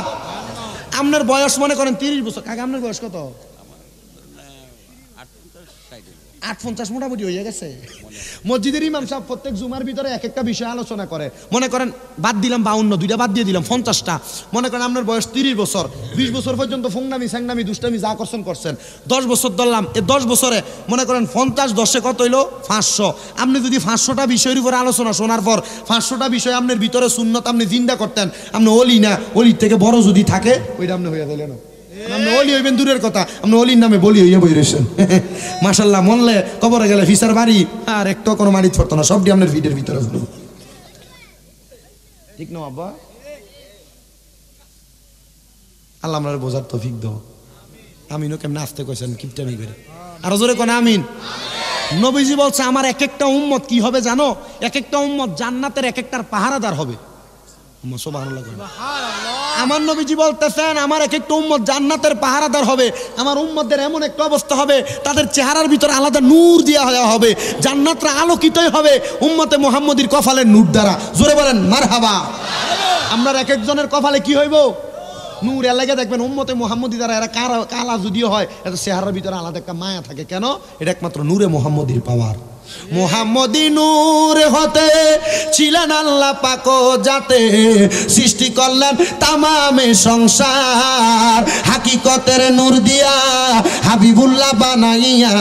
আপনার বয়স মনে করেন 30 বছর। কাকা আপনার বয়স কত? 58 মোটামুটি হয়ে গেছে। মসজিদের ইমাম সাহেব প্রত্যেক জুমার ভিতরে এক একটা বিষয় আলোচনা করে। মনে করেন বাদ দিলাম 52, দুইটা বাদ দিয়ে দিলাম 50টা। মনে করেন আপনার বয়স 30 বছর, 20 বছর পর্যন্ত ফোংনামি স্যাংনামি দুষ্টামি যা করছেন। 10 বছর ধরলাম, এই 10 বছরে মনে করেন 50 10 কত হইলো? 500। আপনি যদি 500টা বিষয়ের উপরে আলোচনা শোনার পর 500টা বিষয় আপনার ভিতরে সুন্নত আপনি জিন্দা করতেন, আপনি ওলি না, ওলির থেকে বড় যদি থাকে ওইটা আপনি হইয়া দিলেন। আপনি ওলি হইবেন দূরের কথা, আপনি অলির নামে বলি হইয়া বই রয়েছেন। মাশাল্লাহ, মনলে কবরে গেলে ফিসার বাড়ি আর একটা কোনো মারিত পড়তো না, সবটি আপনার ভিডিওর ভিতরে হলো। ঠিক না আব্বা? আল্লাহ আমরা বোঝার তৌফিক দাও। আমিনও কেমন আসতে কইছেন কিপটামি করে, আর জোরে কোন আমিন। নবীজি বলছে আমার এক একটা উম্মত কি হবে জানো? এক একটা উম্মত জান্নাতের এক একটার পাহারাদার হবে। সুবহানাল্লাহ। আমার নবীজি বলতেছেন আমার এক একটা উম্মত জান্নাতের পাহারাদার হবে। আমার উম্মতদের এমন একটা অবস্থা হবে, তাদের চেহারার ভিতরে আলাদা নূর দেওয়া হবে, জান্নাতরা আলোকিতই হবে উম্মতে মুহাম্মদীর কপালের নূর দ্বারা। জোরে বলেন মারহাবা। আপনার এক একজনের কপালে কি হইব? নূর। এলাকা দেখবেন উম্মতে মুহাম্মদী দ্বারা এরা কালা যদিও হয়, এত চেহারার ভিতরে আলাদা একটা মায়া থাকে। কেন? এটা একমাত্র নূরে মুহাম্মদীর পাওয়ার। মুহাম্মদী নূর হতে ছিলেন আল্লাহ পাক যাতে সৃষ্টি করলেন তামামে সংসার। হাকিকতের নূর দিয়া হাবিবুল্লাহ বানাইয়া,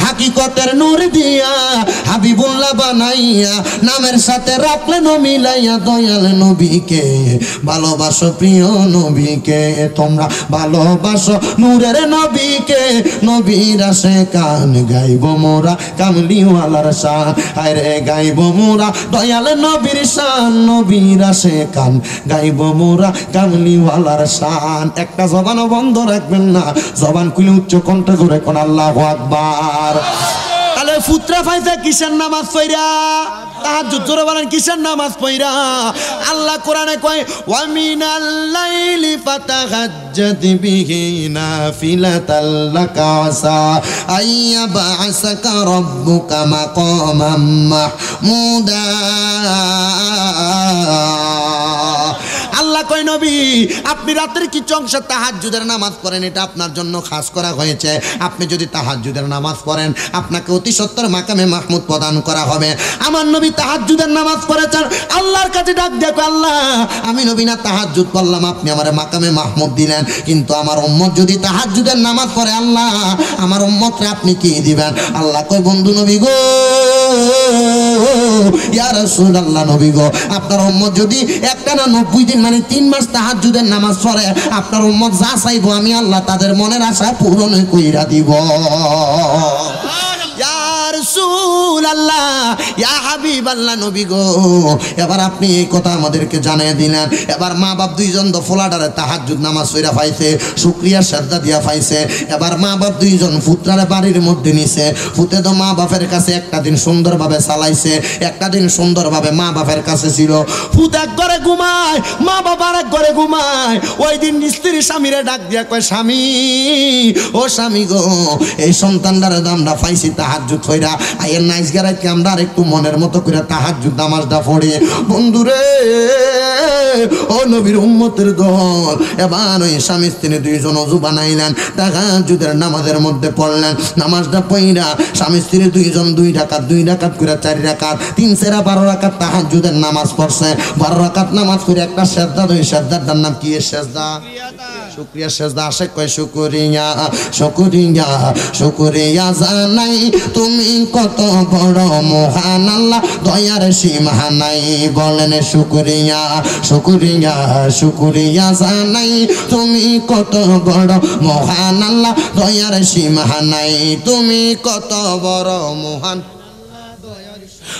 হাকিকতের নূর দিয়া হাবিবুল্লাহ বানাইয়া, নামের সাথে রাখলেন মিলাইয়া দয়াল নবীকে। ভালোবাসো প্রিয় নবীকে, তোমরা ভালোবাসো নূরের নবীকে। নবীর আসে কান গাইব মোরা কামলিওয়ালা শান, আরে গাইব মোরা দয়াল নবীর শান। নবীর আসে কান গাইব মোরা কামলিওয়ালার শান। একটা জবানও বন্ধ রাখবেন না, জবান খুলে উচ্চ কণ্ঠ করে কোন আল্লাহু আকবার। তাহলে ফুত্রা ফাইজা কিসের নামাজ পড়া? তাহাজ্জুদ। জোরে বলেন কিসের নামাজ পড়া? আল্লাহ কোরআনে কয় ওয়া মিনাল লাইলি ফাতাহাজ্জাদ বিহি নাফিলাতাল লাকা আসা আইয়া বা'সাকা রাব্বুকা মাকামাম মাহমুদা। আল্লাহ কয় নবী আপনি রাতের কিছু অংশ তাহাজ্জুদের নামাজ পড়েন, এটা আপনার জন্য খাস করা হয়েছে। আপনি যদি তাহাজ্জুদের নামাজ পড়েন আপনাকে অতি সত্বর মাকামে মাহমুদ প্রদান করা হবে। আমার নবী তাহাজ্জুদের নামাজ পড়েছেন, আল্লাহর কাছে ডাক দেখো আল্লাহ আমি নবী না তাহাজ্জুদ করলাম, আপনি আমারে মাকামে মাহমুদ দিলেন, কিন্তু আমার উম্মত যদি তাহাজ্জুদের নামাজ পড়ে আল্লাহ আমার উম্মতকে আপনি কি দিবেন? আল্লাহ কয় বন্ধু নবী গো, ইয়া রাসূলুল্লাহ নবী গো, আপনার উম্মত যদি একটা না 90 দিন মানে 3 মাস তাহাজ্জুদের নামাজ পড়ে আপনার উম্মত যা চাইবো আমি আল্লাহ তাদের মনের আশা পূরণ কইরা দিব। এবার আপনি এই কথা আমাদেরকে জানিয়ে দিলেন। এবার মা বাপ দুইজন তো ফোলাডারে তাহাজ্জুদ নামাজ পড়া পাইছে, শুকরিয়া সাজদা দিয়া পাইছে। এবার মা বাপ দুইজন পুত্রারে বাড়ির মধ্যে নিছে। পুতে তো মা বাপের কাছে একটা দিন সুন্দরভাবে চালাইছে, একটা দিন সুন্দরভাবে মা বাপের কাছে ছিল। পুত এক ঘরে ঘুমায়, মা বাবার এক ঘরে ঘুমায়। ওই দিন স্ত্রী স্বামীরে ডাক দিয়া কয়, স্বামী ও স্বামী গো, এই সন্তানটারে আমরা পাইছি তাহাজ্জুদ কইরা, আয়ের নাইস গারাইতে আমরা আর একটু মনের মতো করে তাহাজ্জুদ নামাজটা পড়ি। বন্ধুরে ও নবীর উম্মতের দল, এবার ওই স্বামী স্ত্রী দুইজন ওযু বানাইলেন, তাহাজ্জুদের নামাজের মধ্যে পড়লেন। নামাজটা পড়া স্বামী স্ত্রী দুইজন 2 রাকাত করে 4 রাকাত, 3 4 12 রাকাত তাহাজ্জুদের নামাজ পড়ছে। 12 রাকাত নামাজ করে একটা সেজদা, ওই সেজদাটার নাম কি? সেজদা শুকরিয়া সেজদা। আসে কয় শুকরিয়া শুকরিয়া শুকরিয়া জানাই তুমি কত বড় মহান আল্লাহ, দয়ার সীমা নাই। বলেন শুকরিয়া শুকরিয়া শুকরিয়া জানাই তুমি কত বড় মহান আল্লাহ, দয়ার সীমা নাই। তুমি কত বড় মহান,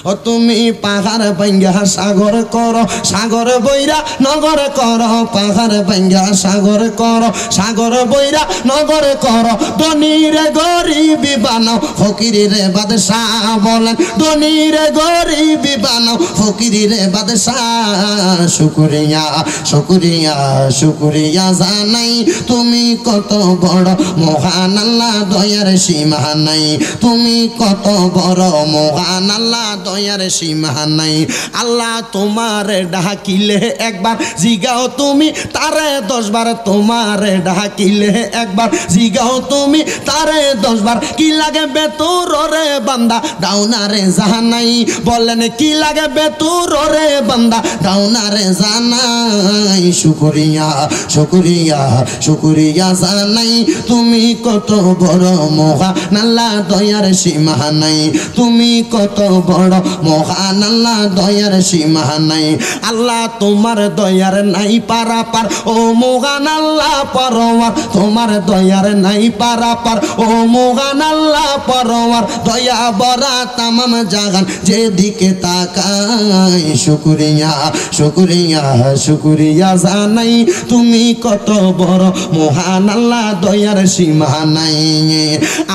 ও তুমি পাহাড় ভাঙ্গা সাগর করো, সাগর বইরা নগর করো। পাহাড় ভাঙ্গা সাগর করো, সাগর বইরা নগর করো। ধনীরে গরিবি বানাও, ফকিরে বাদশাহ। বলেন ধনীরে গরিবি বানাও, ফকিরে বাদশাহ। শুকরিয়া শুকরিয়া শুকরিয়া জানাই তুমি কত বড় মহান আল্লাহ, দয়ার সীমা নাই। তুমি কত বড় মহান আল্লাহ, দয়ার সীমা নাই। আল্লাহ তোমারে ডাকিলে একবার জিগাও তুমি তারে 10 বার। তোমারে ডাকিলে একবার জিগাও তুমি তারে 10 বার। কি লাগে বেতুর রে বান্দা, দাউনারে জানাই। বলেন কি লাগে বেতুর রে বান্দা, দাউনারে জানাই। শুকরিয়া শুকরিয়া শুকরিয়া জানাই তুমি কত বড় মহান আল্লাহ, দয়ার সীমা নাই। তুমি কত বড় মহান আল্লাহ, দয়ার সীমা নাই। আল্লাহ তোমার দয়ার নাই পারাপার, ও মহান আল্লাহ পরওয়ার। তোমার দয়ার নাই পারাপার, ও মহান আল্লাহ পরওয়ার। দয়া ভরা তামাম জাহান যেদিকে তাকাই। শুকরিয়া শুকরিয়া শুকরিয়া জানাই তুমি কত বড় মহান আল্লাহ, দয়ার সীমা নাই।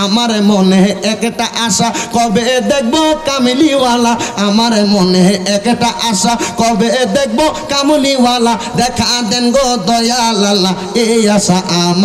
আমার মনে একটা আশা, কবে দেখবো কামলিওয়ালা। আমার মনে একটা আশা, কবে দেখবো কামলিওয়ালা। দেখা দেন গো দয়াল আল্লাহ, এই আশা আমার।